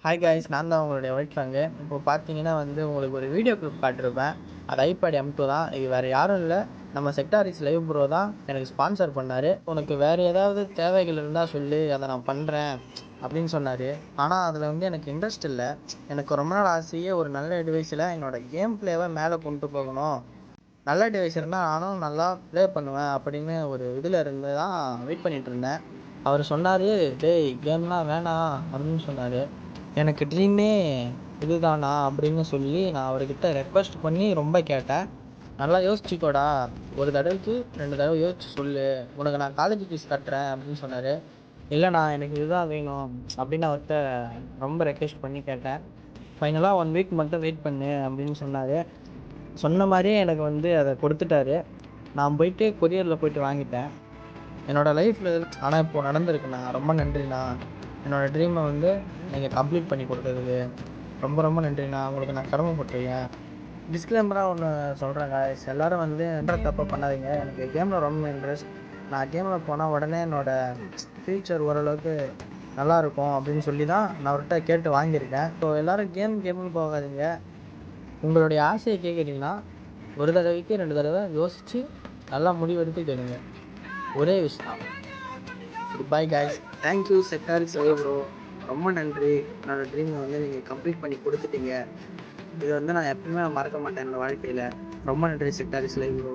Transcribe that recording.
Hi guys, நான் தான் உங்களுடைய ஒயிட் ஃபேங்கு. இப்போ பார்த்தீங்கன்னா உங்களுக்கு ஒரு வீடியோ கிளிப் காட்டியிருப்பேன். அது ஐபேட் M2 தான். இது வேறு யாரும் இல்லை, நம்ம செக்டாரிஸ் லைவ் ப்ரோ தான் எனக்கு ஸ்பான்சர் பண்ணார். உனக்கு வேறு ஏதாவது தேவைகள் இருந்தால் சொல்லி அதை நான் பண்ணுறேன் அப்படின்னு சொன்னார். ஆனால் அதில் எனக்கு இன்ட்ரெஸ்ட் இல்லை. எனக்கு ரொம்ப நாள் ஆசையே ஒரு நல்ல டிவைஸில் என்னோடய கேம் பிளேவை மேலே கொண்டு போகணும். நல்ல டிவைஸ் இருந்தால் நானும் நல்லா ப்ளே பண்ணுவேன் அப்படின்னு ஒரு இதில் இருந்து தான் வெயிட் பண்ணிகிட்டு இருந்தேன். அவர் சொன்னார், டேய் கேம்லாம் வேணாம் அப்படின்னு சொன்னார். எனக்கு ட்ரீமே இதுதானா அப்படின்னு சொல்லி நான் அவர்கிட்ட ரெக்வஸ்ட் பண்ணி ரொம்ப கேட்டேன். நல்லா யோசிச்சுக்கோடா, ஒரு தடவைக்கு 2 தடவை யோசிச்சு சொல்லு, உனக்கு நான் காலேஜ் ஃபீஸ் கட்டுறேன் அப்படின்னு சொன்னார். இல்லைண்ணா எனக்கு இதுதான் வேணும் அப்படின்னு அவர்கிட்ட ரொம்ப ரெக்வெஸ்ட் பண்ணி கேட்டேன். ஃபைனலாக 1 வீக் மட்டும் வெயிட் பண்ணு அப்படின்னு சொன்னார். சொன்ன மாதிரியே எனக்கு அதை கொடுத்துட்டாரு. நான் போயிட்டு கொரியரில் போயிட்டு வாங்கிட்டேன். என்னோடய லைஃப்பில் ஆனால் இப்போது நடந்திருக்குண்ணா. ரொம்ப நன்றிண்ணா. என்னோடய ட்ரீமை நீங்கள் கம்ப்ளீட் பண்ணி கொடுத்ததுக்கு ரொம்ப ரொம்ப நன்றிண்ணா. உங்களுக்கு நான் கடமைப்பட்டிருக்கேன். டிஸ்க்ளைமராக ஒன்று சொல்கிறேங்க, எல்லோரும் என்ற தப்பை பண்ணாதீங்க. எனக்கு கேமில் ரொம்ப இன்ட்ரெஸ்ட். நான் கேமில் போனால் உடனே என்னோடய ஃப்யூச்சர் ஓரளவுக்கு நல்லாயிருக்கும் அப்படின்னு சொல்லி தான் நான் அவர்கிட்ட கேட்டு வாங்கியிருக்கேன். ஸோ எல்லோரும் கேம்னு போகாதீங்க. உங்களுடைய ஆசையை கேட்குறீங்கன்னா ஒரு தடவைக்கு 2 தடவை யோசித்து நல்லா முடிவெடுத்து கேளுங்க. ஒரே விஷயம். பாய் காய்ஸ், தேங்க்யூ செக்டாரிஸ் லைவ் ப்ரோ. ரொம்ப நன்றி. என்னோடய ட்ரீமை நீங்கள் கம்ப்ளீட் பண்ணி கொடுத்துட்டீங்க. இது நான் எப்பவுமே மறக்க மாட்டேன் என்னோடய வாழ்க்கையில். ரொம்ப நன்றி செக்டாரிஸ் லைவ் ப்ரோ.